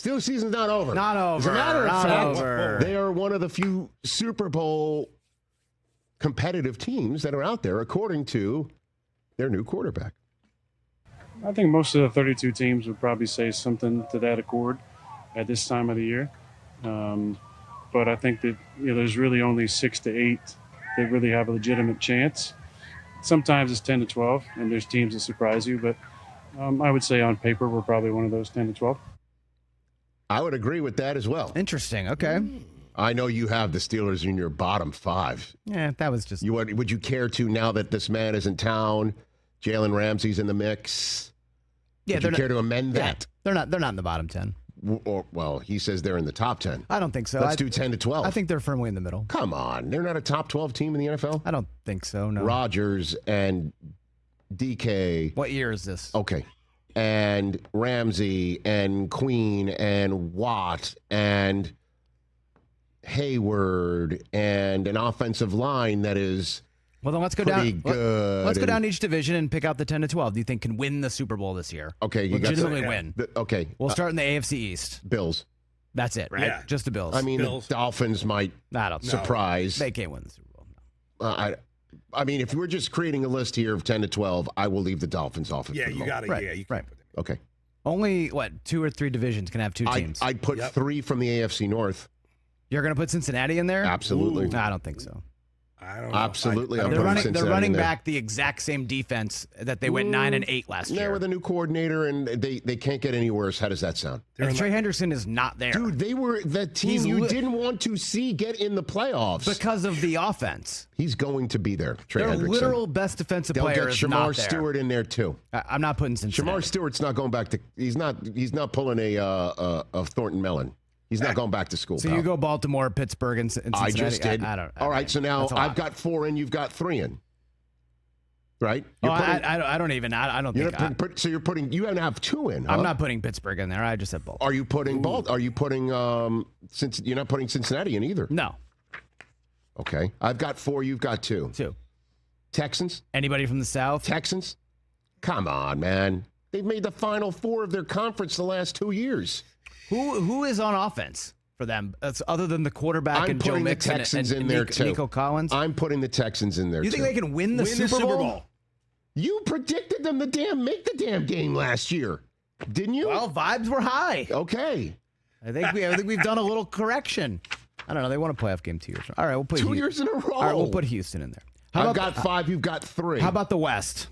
Steelers season's not over. Not over. As a matter of fact, over. they are one of the few Super Bowl competitive teams that are out there, according to their new quarterback. I think most of the 32 teams would probably say something to that accord at this time of the year. But I think that there's really only 6 to 8 that really have a legitimate chance. Sometimes it's 10 to 12, and there's teams that surprise you. But I would say on paper we're probably one of those 10 to 12. I would agree with that as well. Interesting. Okay. I know you have the Steelers in your bottom 5. Yeah, that was just... Would you care to, now that this man is in town, Jalen Ramsey's in the mix? Yeah, would you care to amend that? They're not in the bottom 10. Well, he says they're in the top 10. I don't think so. Let's do 10 to 12. I think they're firmly in the middle. Come on. They're not a top 12 team in the NFL? I don't think so, no. Rodgers and DK. What year is this? Okay. And Ramsey and Queen and Watt and Hayward and an offensive line that is well, then let's go pretty down. good. Let's go down each division and pick out the 10 to 12. Do you think can win the Super Bowl this year? Okay, you legitimately win. Okay, we'll start in the AFC East. Bills. That's it, right? Yeah. Just the Bills. I mean, Bills. the Dolphins might surprise. They can't win the Super Bowl. No. I mean, if we're just creating a list here of 10 to 12, I will leave the Dolphins off of it. Yeah, you got it. Right, Yeah, you right. can put them. Okay. Only, 2 or 3 divisions can have 2 teams? I'd put 3 from the AFC North. You're going to put Cincinnati in there? Absolutely. No, I don't think so. I don't know. Absolutely. They're running back the exact same defense that they went 9-8 last year. Yeah, with a new coordinator, and they can't get any worse. How does that sound? And Trey Henderson is not there. Dude, they were the team you didn't want to see get in the playoffs. Because of the offense. He's going to be there, Trey Their Hendrickson. literal best defensive They'll player get is Shamar not there. Stewart in there, too. I'm not putting Cincinnati. Shamar Stewart's not going back to – he's not pulling a Thornton Mellon. He's not going back to school. So pal. you go Baltimore, Pittsburgh, and Cincinnati. I just did. I don't. All right, so now I've got 4 in, you've got 3 in. Right? I don't even. I don't think. So you're putting. You have 2 in. Huh? I'm not putting Pittsburgh in there. I just said Baltimore. Are you putting Are you putting? Since you're not putting Cincinnati in either. No. Okay, I've got 4. You've got 2. 2. Texans. Anybody from the South? Texans. Come on, man. They've made the Final 4 of their conference the last 2 years. Who is on offense for them? Other than the quarterback and Joe Mixon and and in there too. Nico Collins. I'm putting the Texans in there. You think too. they can win the Super Bowl? You predicted them make the damn game last year, didn't you? Well, vibes were high. Okay. I think we've done a little correction. I don't know. They won a playoff game 2 years. All right, we'll put 2 years in a row. All right, we'll put Houston in there. I've got 5. You've got 3. How about the West?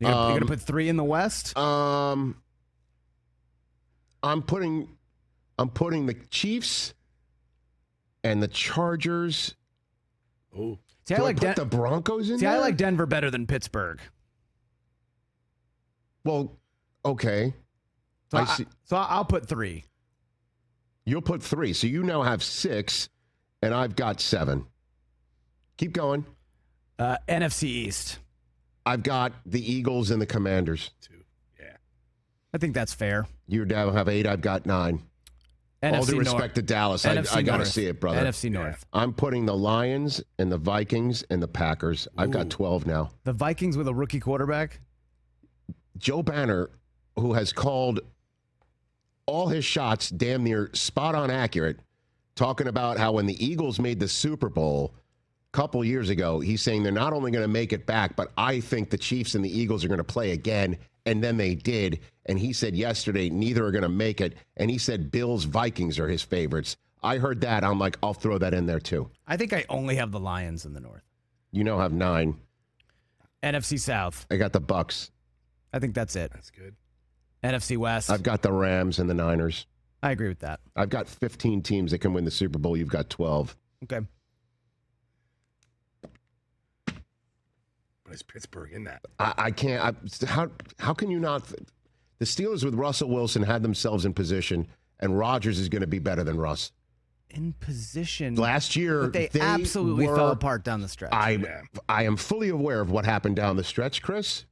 You're gonna put 3 in the West? I'm putting the Chiefs and the Chargers. Oh. See, I put the Broncos in there? I like Denver better than Pittsburgh. Well, okay. So I'll put 3. You'll put 3. So you now have 6, and I've got 7. Keep going. NFC East. I've got the Eagles and the Commanders. 2. Yeah. I think that's fair. You have 8. I've got 9. NFC All due respect North. to Dallas, I got to see it, brother. NFC North. I'm putting the Lions and the Vikings and the Packers. I've got 12 now. The Vikings with a rookie quarterback? Joe Banner, who has called all his shots damn near spot on accurate, talking about how when the Eagles made the Super Bowl a couple years ago, he's saying they're not only going to make it back, but I think the Chiefs and the Eagles are going to play again. And then they did. And he said yesterday, neither are going to make it. And he said Bills, Vikings are his favorites. I heard that. I'm like, I'll throw that in there too. I think I only have the Lions in the North. You now have 9. NFC South. I got the Bucks. I think that's it. That's good. NFC West. I've got the Rams and the Niners. I agree with that. I've got 15 teams that can win the Super Bowl. You've got 12. Okay. But is Pittsburgh in that? I can't. How can you not? The Steelers with Russell Wilson had themselves in position, and Rodgers is going to be better than Russ. In position. Last year, but they absolutely fell apart down the stretch. I am fully aware of what happened down the stretch, Chris.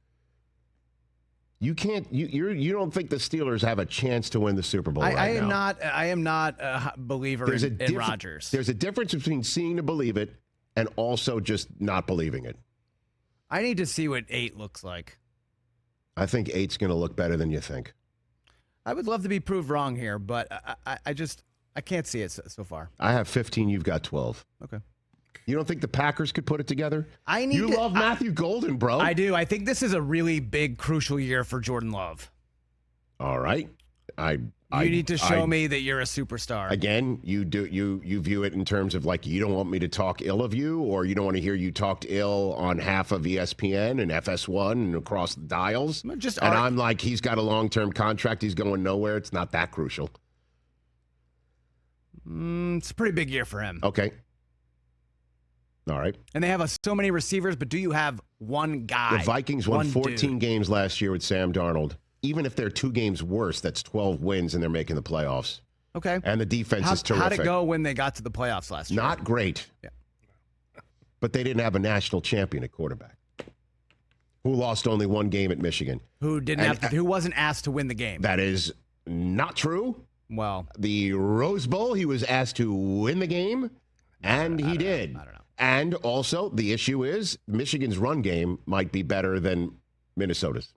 You can't. You don't think the Steelers have a chance to win the Super Bowl? I am not a believer in Rodgers. There's a difference between seeing to believe it and also just not believing it. I need to see what 8 looks like. I think 8's going to look better than you think. I would love to be proved wrong here, but I can't see it so far. I have 15. You've got 12. Okay. You don't think the Packers could put it together? You love Matthew Golden, bro. I do. I think this is a really big, crucial year for Jordan Love. All right. You need to show me that you're a superstar. Again, you view it in terms of like you don't want me to talk ill of you, or you don't want to hear you talked ill on half of ESPN and FS1 and across the dials. I'm like, he's got a long-term contract. He's going nowhere. It's not that crucial. It's a pretty big year for him. Okay. All right. And they have so many receivers, but do you have one guy? The Vikings won 14 games last year with Sam Darnold. Even if they're 2 games worse, that's 12 wins, and they're making the playoffs. Okay. And the defense is terrific. How'd it go when they got to the playoffs last year? Not great. Yeah. But they didn't have a national champion at quarterback who lost only 1 game at Michigan. Who wasn't asked to win the game. That is not true. Well, the Rose Bowl, he was asked to win the game, and he did. I don't know. And also, the issue is Michigan's run game might be better than Minnesota's.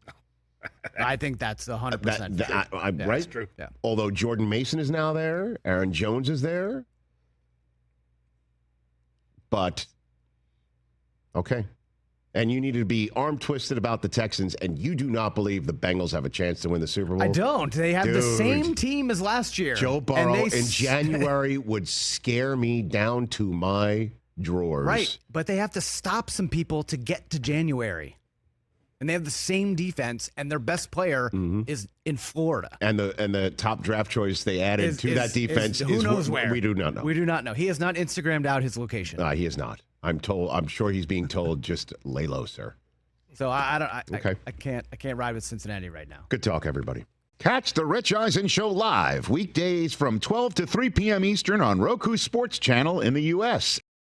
I think that's 100% true. Right? That's true. Yeah. Although Jordan Mason is now there, Aaron Jones is there. But, okay. And you need to be arm-twisted about the Texans, and you do not believe the Bengals have a chance to win the Super Bowl? I don't. They have the same team as last year. Joe Burrow in January would scare me down to my drawers. Right, but they have to stop some people to get to January. And they have the same defense, and their best player is in Florida. And the top draft choice they added to that defense who knows where? We do not know. We do not know. He has not Instagrammed out his location. He is not. I'm sure he's being told just lay low, sir. So I can't ride with Cincinnati right now. Good talk, everybody. Catch the Rich Eisen Show live weekdays from 12 to 3 p.m. Eastern on Roku Sports Channel in the U.S.